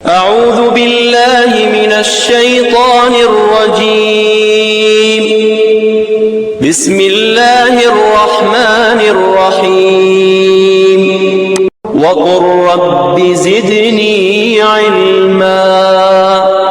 أعوذ بالله من الشيطان الرجيم بسم الله الرحمن الرحيم وقل رب زدني علما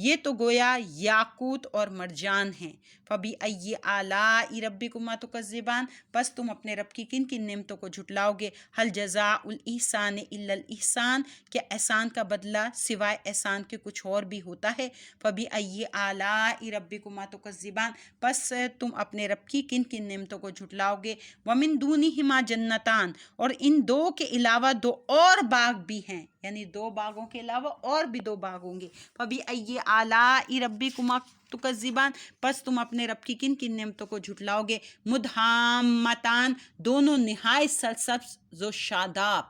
یہ تو گویا یاقوت اور مرجان ہیں۔ فَبِأَيِّ آلَاءِ رَبِّكُمَا تُكَذِّبَانِ، پس تم اپنے رب کی کن کن نعمتوں کو جھٹلاؤ گے۔ هَلْ جَزَاءُ الْإِحْسَانِ إِلَّا الْإِحْسَانُ، کیا احسان کا بدلہ سوائے احسان کے کچھ اور بھی ہوتا ہے۔ فَبِأَيِّ آلَاءِ رَبِّكُمَا تُكَذِّبَانِ، پس تم اپنے رب کی کن کن نعمتوں کو جھٹلاؤ گے۔ وَمِن دُونِهِمَا جَنَّتَانِ، اور ان دو کے علاوہ دو اور باغ بھی ہیں، یعنی دو باغوں کے علاوہ اور بھی دو باغ ہوں گے۔ فَبِأَيِّ آلَاءِ رَبِّكُمَا تُكَذِّبَانِ، پس تم اپنے رب کی کن کن نعمتوں کو جھٹلاؤ گے۔ مُدْحَامَّتَانِ، دونوں نہایت سرسبز و شاداب۔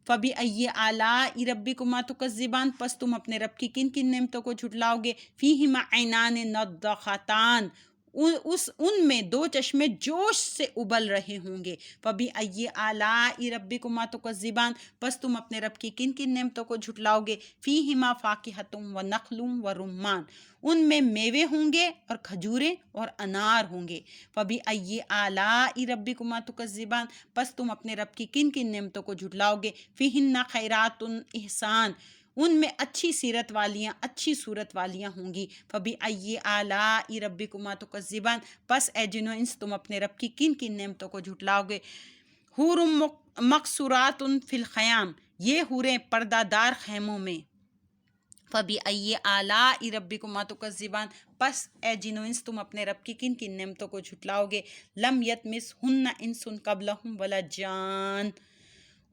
فَبِأَيِّ آلَاءِ رَبِّكُمَا تُكَذِّبَانِ، پس تم اپنے رب کی کن کن نعمتوں کو جھٹلاؤ گے۔ فِيهِمَا عَيْنَانِ نَضَّاخَتَانِ، ان میں دو چشمے جوش سے ابل رہے ہوں گے۔ فَبِأَيِّ آلَاءِ رَبِّكُمَا تُكَذِّبَانِ، پس تم اپنے رب کی کن کن نعمتوں کو جھٹلاؤ گے۔ فِيهِمَا فَاكِهَةٌ وَنَخْلٌ وَرُمَّانٌ، ان میں میوے ہوں گے اور کھجوریں اور انار ہوں گے۔ فَبِأَيِّ آلَاءِ رَبِّكُمَا تُكَذِّبَانِ، پس تم اپنے رب کی کن کن نعمتوں کو جھٹلاؤ گے۔ فِيهِنَّ خَيْرَاتٌ حِسَانٌ، ان میں اچھی سیرت والیاں، اچھی صورت والیاں ہوں گی۔ فَبِأَيِّ آلَاءِ رَبِّكُمَا تُكَذِّبَانِ، پس اے جن و انس تم اپنے رب کی کن کن نعمتوں کو جھٹلاؤ گے۔ حور مقصورات فی الخیام، یہ حوریں پردہ دار خیموں میں۔ فَبِأَيِّ آلَاءِ رَبِّكُمَا تُكَذِّبَانِ، پس اے جن و انس تم اپنے رب کی کن کن نعمتوں کو جھٹلاؤ گے۔ لم یطمثہن انس قبلہم ولا جان،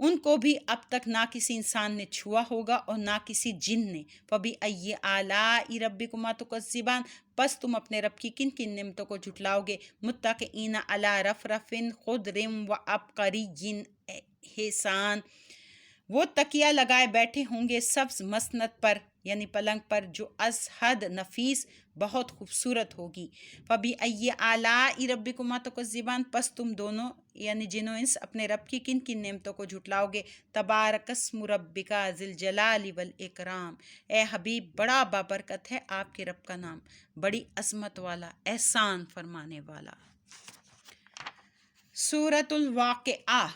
ان کو بھی اب تک نہ کسی انسان نے چھوا ہوگا اور نہ کسی جن نے۔ فَبِأَيِّ آلَاءِ رَبِّكُمَا تُكَذِّبَانِ، پس تم اپنے رب کی کن کن نعمتوں کو جھٹلاؤ گے۔ مُتَّكِئِينَ عَلَىٰ رَفْرَفٍ خُضْرٍ وَعَبْقَرِيٍّ حِسَانٍ، وہ تکیہ لگائے بیٹھے ہوں گے سبز مسند پر، یعنی پلنگ پر، جو از حد نفیس بہت خوبصورت ہوگی۔ فَبِأَيِّ آلَاءِ رَبِّكُمَا تُكَذِّبَانِ، پس تم دونوں یعنی جن و انس اپنے رب کی کن کن نعمتوں کو جھٹلاؤ گے۔ تبارک اسم ربک ذی الجلال والاکرام، اے حبیب بڑا بابرکت ہے آپ کے رب کا نام، بڑی عظمت والا، احسان فرمانے والا۔ سورۃ الواقعہ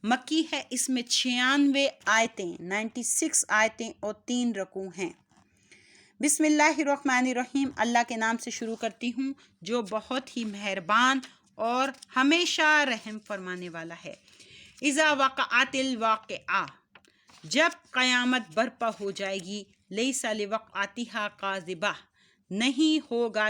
مکی ہے، اس میں 96 آیتیں 96 آیتیں اور 3 رکوع ہیں۔ بسم اللہ الرحمن الرحیم، اللہ کے نام سے شروع کرتی ہوں جو بہت ہی مہربان اور ہمیشہ رحم فرمانے والا ہے۔ اذا وقعت الواقعہ، جب قیامت برپا ہو جائے گی، لیس لوقعتها کاذبہ، نہیں ہوگا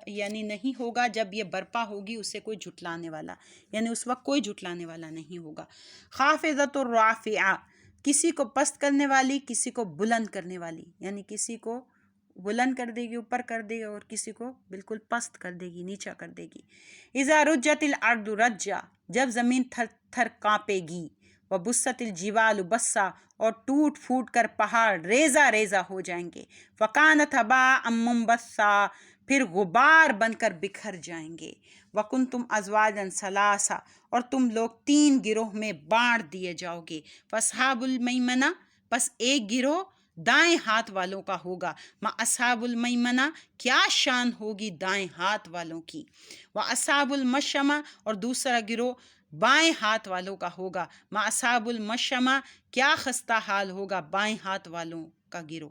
یعنی نہیں ہوگا جب یہ برپا ہوگی اسے کوئی جھٹلانے والا، یعنی اس وقت کوئی جھٹلانے والا نہیں ہوگا۔ خافضۃ الرافعہ، کسی کو پست کرنے والی، کسی کو بلند کرنے والی، یعنی کسی کو بلند کر دے گی، اوپر کر دے گی، اور کسی کو بالکل پست کر دے گی، نیچا کر دے گی۔ اذا رجت الارض رجا، جب زمین تھر تھر کانپے گی۔ وبست الجبال بسا، اور ٹوٹ پھوٹ کر پہاڑ ریزہ ریزہ ہو جائیں گے۔ فکانت ہباء منبثا، پھر غبار بن کر بکھر جائیں گے۔ وکنتم ازواجا ثلاثا، اور تم لوگ 3 گروہ میں بانٹ دیے جاؤ گے۔ فاصحاب المیمنہ، پس ایک گروہ دائیں ہاتھ والوں کا ہوگا۔ ما اصحاب المیمنہ، کیا شان ہوگی دائیں ہاتھ والوں کی۔ واصحاب المشأمہ، اور دوسرا گروہ بائیں ہاتھ والوں کا ہوگا۔ ما اصحاب المشأمہ، کیا خستہ حال ہوگا بائیں ہاتھ والوں کا گروہ۔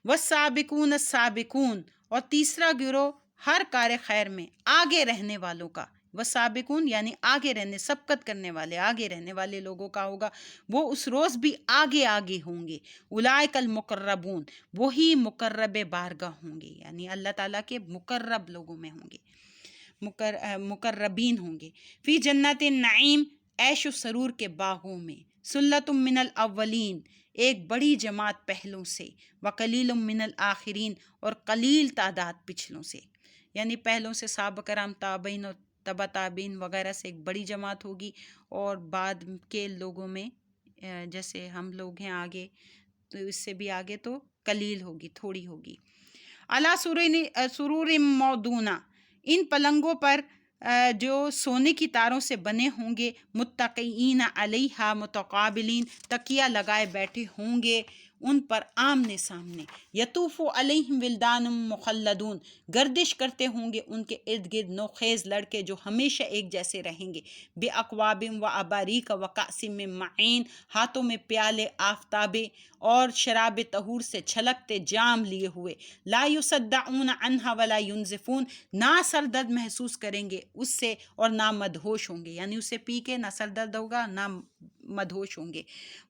والسابقون السابقون، اور تیسرا گروہ ہر کار خیر میں آگے رہنے والوں کا۔ والسابقون یعنی آگے رہنے، سبقت کرنے والے، آگے رہنے والے لوگوں کا ہوگا، وہ اس روز بھی آگے آگے ہوں گے۔ اولئک المقربون، وہی مقرب بارگاہ ہوں گے، یعنی اللہ تعالیٰ کے مقرب لوگوں میں ہوں گے، مقربین ہوں گے۔ فی جنت النعیم، عیش و سرور کے باغوں میں۔ ثلۃ من الاولین، ایک بڑی جماعت پہلوں سے۔ وقلیل من الآخرین، اور قلیل تعداد پچھلوں سے، یعنی پہلوں سے صحابہ کرام، تابعین اور تبع تابعین وغیرہ سے ایک بڑی جماعت ہوگی، اور بعد کے لوگوں میں جیسے ہم لوگ ہیں آگے، تو اس سے بھی آگے تو قلیل ہوگی، تھوڑی ہوگی۔ علی سرور موضونہ، ان پلنگوں پر جو سونے کی تاروں سے بنے ہوں گے۔ متقئین علیہا متقابلین، تکیہ لگائے بیٹھے ہوں گے ان پر آمنے سامنے، یطوف علیہم ولدان مخلدون، گردش کرتے ہوں گے ان کے ارد گرد نوخیز لڑکے جو ہمیشہ ایک جیسے رہیں گے، بے اکواب و اباریک و کأس من معین، ہاتھوں میں پیالے آفتابے اور شراب طہور سے چھلکتے جام لیے ہوئے، لا یصدعون عنہا ولا ینزفون، نہ سر درد محسوس کریں گے اس سے اور نہ مدہوش ہوں گے، یعنی اسے پی کے نہ سر درد ہوگا نہ مدہوش ہوں گے،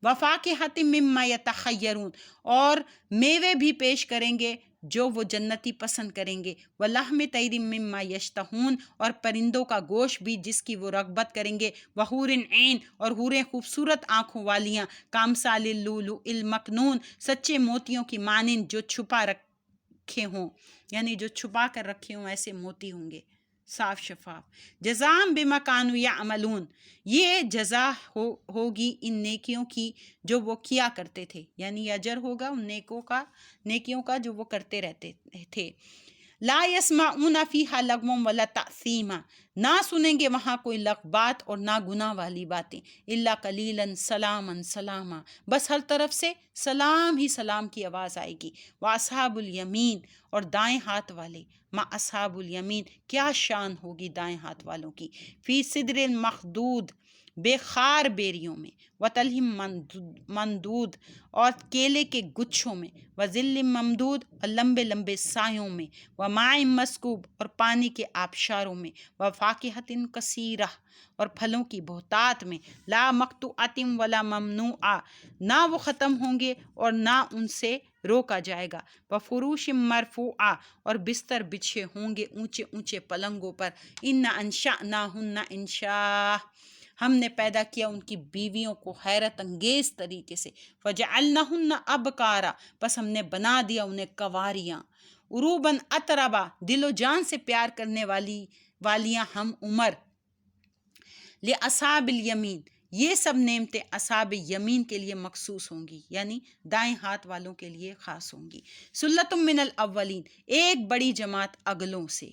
وفاکہۃ مما یتخیرون، اور میوے بھی پیش کریں گے جو وہ جنتی پسند کریں گے، ولحم طیر مما یشتہون، اور پرندوں کا گوشت بھی جس کی وہ رغبت کریں گے، وحور عین، اور حوریں خوبصورت آنکھوں والیاں، کامثال اللؤلؤ المکنون، سچے موتیوں کی مانند جو چھپا رکھے ہوں، یعنی جو چھپا کر رکھے ہوں ایسے موتی ہوں گے صاف شفاف، جزاء بما کانوا یعملون، یہ جزا ہوگی ان نیکیوں کی جو وہ کیا کرتے تھے، یعنی اجر ہوگا ان نیکیوں کا جو وہ کرتے رہتے تھے۔ لا یسمعون فیہا لغوا ولا تأثیما، نہ سنیں گے وہاں کوئی لغو بات اور نہ گناہ والی باتیں، الا قلیلا سلاما سلاما، بس ہر طرف سے سلام ہی سلام کی آواز آئے گی، واصحاب الیمین، اور دائیں ہاتھ والے، ما اصحاب الیمین، کیا شان ہوگی دائیں ہاتھ والوں کی، فی صدر مخدود، بے خار بیریوں میں، وطلح مندود، اور کیلے کے گچھوں میں، وظل ممدود، اور لمبے لمبے سایوں میں، وماء مسکوب، اور پانی کے آبشاروں میں، وفاکہۃ کثیرہ، اور پھلوں کی بہتات میں، لا مقطوعۃ ولا ممنوعہ، نہ وہ ختم ہوں گے اور نہ ان سے روکا جائے گا، وفروش مرفوعہ، اور بستر بچھے ہوں گے اونچے اونچے پلنگوں پر، ان انشأناہن انشاء، ہم نے پیدا کیا ان کی بیویوں کو حیرت انگیز طریقے سے، فجعلنہن ابکارا، پس ہم نے بنا دیا انہیں کنواریاں، عروباً اتربا، دل و جان سے پیار کرنے والیاں ہم عمر، لأصحاب الیمین، یہ سب نعمتیں اصحاب یمین کے لیے مخصوص ہوں گی، یعنی دائیں ہاتھ والوں کے لیے خاص ہوں گی، سلۃ من الاولین، ایک بڑی جماعت اگلوں سے،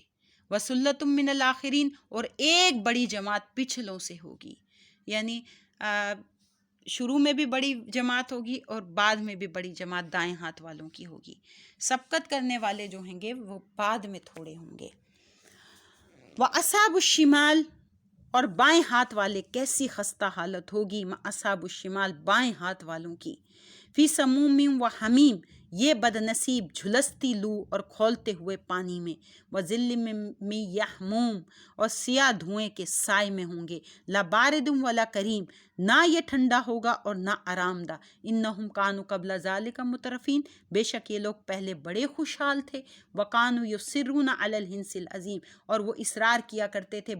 وسلۃ من الآخرین، اور ایک بڑی جماعت پچھلوں سے ہوگی، یعنی شروع میں بھی بڑی جماعت ہوگی اور بعد میں بھی بڑی جماعت دائیں ہاتھ والوں کی ہوگی، سبقت کرنے والے جو ہوں گے وہ بعد میں تھوڑے ہوں گے۔ وَأَصْحَابُ الشِّمَالِ، اور بائیں ہاتھ والے کیسی خستہ حالت ہوگی، اصحاب الشمال بائیں ہاتھ والوں کی، فی سموم و حمیم، یہ بد نصیب جھلستی لو اور کھولتے ہوئے پانی میں، وظل من یحموم، اور سیاہ دھوئیں کے سائے میں ہوں گے، لا بارد ولا کریم، نہ یہ ٹھنڈا ہوگا اور نہ آرام دہ، انہم کانوا قبل ذالک مترفین، بے شک یہ لوگ پہلے بڑے خوشحال تھے، وکانوا یصرون علی الحنث العظیم، اور وہ اصرار کیا کرتے تھے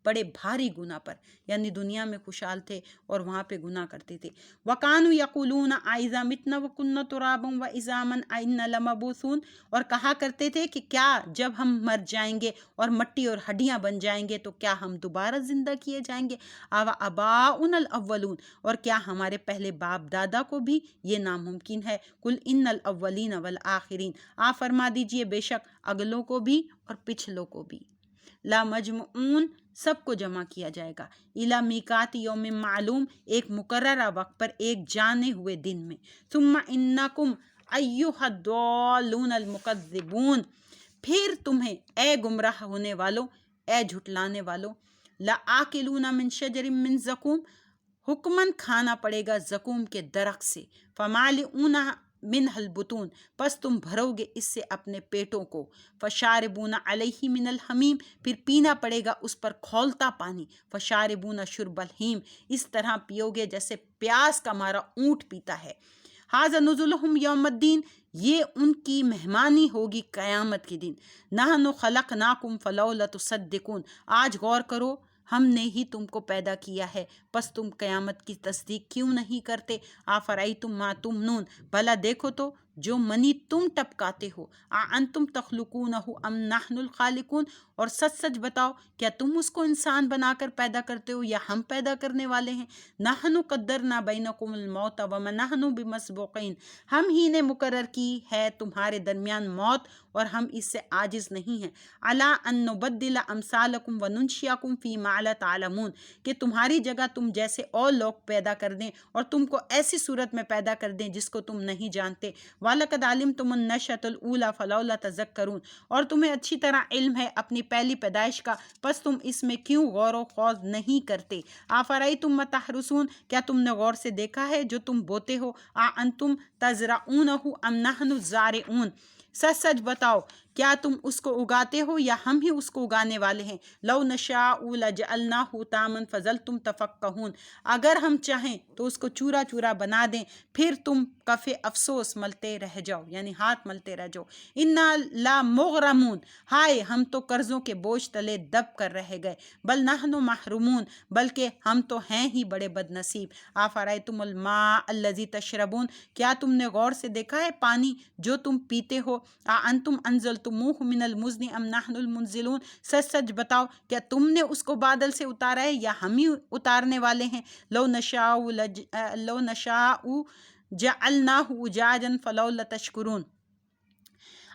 بڑے بھاری گناہ پر، یعنی دنیا میں خوشحال تھے اور وہاں پہ گناہ کرتے تھے، وَكَانُوا يَقُولُونَ أَإِذَا مِتْنَا وَكُنَّا تُرَابًا وَعِظَامًا أَإِنَّا لَمَبْعُوثُونَ، اور کہا کرتے تھے کہ کیا جب ہم مر جائیں گے اور مٹی اور ہڈیاں بن جائیں گے تو کیا ہم دوبارہ زندہ کیے جائیں گے، آباؤنا الاولون، اور کیا ہمارے پہلے باپ دادا کو بھی یہ ناممکن ہے، قل ان الاولین والآخرین، آپ فرما دیجئے بے شک اگلوں کو بھی اور پچھلوں کو بھی، لا مجمعون، سب کو جمع کیا جائے گا، الی میقات یوم معلوم، ایک مقررہ وقت پر ایک جانے ہوئے دن میں، ثم انکم ایھا الضالون المکذبون، پھر تمہیں اے گمراہ ہونے والوں، اے جھٹلانے والوں، لآکلون من شجر من زقوم، حکماً کھانا پڑے گا زقوم کے درخت سے، فمالئون منہ البطون، پس تم بھرو گے اس سے اپنے پیٹوں کو، فشاربون علیہ من الحمیم، پھر پینا پڑے گا اس پر کھولتا پانی، فشاربون شرب الہیم، اس طرح پیو گے جیسے پیاس کا مارا اونٹ پیتا ہے، ھذا نزلہم یوم الدین، یہ ان کی مہمانی ہوگی قیامت کے دن، نحن خلقناکم فلولا تصدقون، آج غور کرو ہم نے ہی تم کو پیدا کیا ہے پس تم قیامت کی تصدیق کیوں نہیں کرتے، آفرأیتم ما تمنون، بھلا دیکھو تو جو منی تم ٹپکاتے ہو، انتم تخلقونہ ام نحن الخالقون، اور سچ سچ بتاؤ کیا تم اس کو انسان بنا کر پیدا کرتے ہو یا ہم پیدا کرنے والے ہیں؟ نحن قدرنا بینکم الموت وما نحن بمسبوقین، ہم ہی نے مقرر کی ہے تمہارے درمیان موت اور ہم اس سے عاجز نہیں ہیں، علی ان نبدل امثالکم وننشئکم فیما لا تعلمون، کہ تمہاری جگہ تم جیسے اور لوگ پیدا کر دیں اور تم کو ایسی صورت میں پیدا کر دیں جس کو تم نہیں جانتے، وَلَقَدْ عَلِمْتُمُ النَّشْأَةَ الْأُولَىٰ فَلَوْلَا تَذَكَّرُونَ، اور تمہیں اچھی طرح علم ہے اپنی پہلی پیدائش کا، پس تم اس میں کیوں غور و خوض نہیں کرتے؟ آفرأیتم ما تحرثون، کیا تم نے غور سے دیکھا ہے جو تم بوتے ہو؟ انتم تزرعونہ ام نحن الزارعون، سچ سچ بتاؤ کیا تم اس کو اگاتے ہو یا ہم ہی اس کو اگانے والے ہیں؟ لو نشاء لجعلناہ طاما فظلتم تفکہون، اگر ہم چاہیں تو اس کو چورا چورا بنا دیں پھر تم کف افسوس ملتے رہ جاؤ، یعنی ہاتھ ملتے رہ جاؤ۔ انا لا مغرمون، ہائے ہم تو قرضوں کے بوجھ تلے دب کر رہ گئے، بل نحن محرومون، بلکہ ہم تو ہیں ہی بڑے بد نصیب۔ آفرأیتم الماء الذی تشربون، کیا تم نے غور سے دیکھا ہے پانی جو تم پیتے ہو؟ انتم انزلتموہ من المزن ام نحن المنزلون، سچ سچ بتاؤ کیا تم نے اس کو بادل سے اتارا ہے یا ہم ہی اتارنے والے ہیں؟ لو نشاء جعلناہ اجاجا فلولا تشکرون،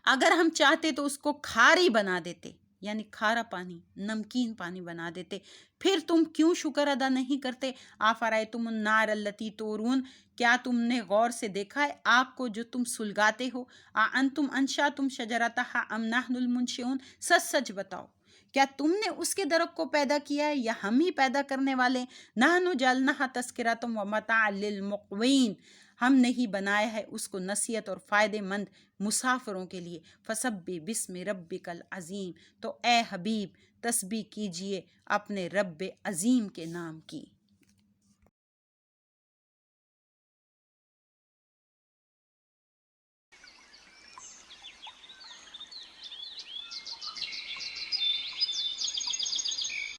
اگر ہم چاہتے تو اس کو کھاری بنا دیتے، یعنی کھارا پانی، نمکین پانی بنا دیتے، پھر تم کیوں شکر ادا نہیں کرتے؟ آفرأیتم النار التی تورون، کیا تم نے غور سے دیکھا ہے آگ کو جو تم سلگاتے ہو؟ انتم انشأتم شجرتہا ام نحن المنشئون، سچ سچ بتاؤ کیا تم نے اس کے درخت کو پیدا کیا ہے یا ہم ہی پیدا کرنے والے ہیں؟ نحن جعلناہا تذکرۃ ومتاعا للمقوین، ہم نے ہی بنایا ہے اس کو نصیحت اور فائدہ مند مسافروں کے لیے۔ فسبح بسم ربک العظیم، تو اے حبیب تسبیح کیجئے اپنے رب عظیم کے نام کی۔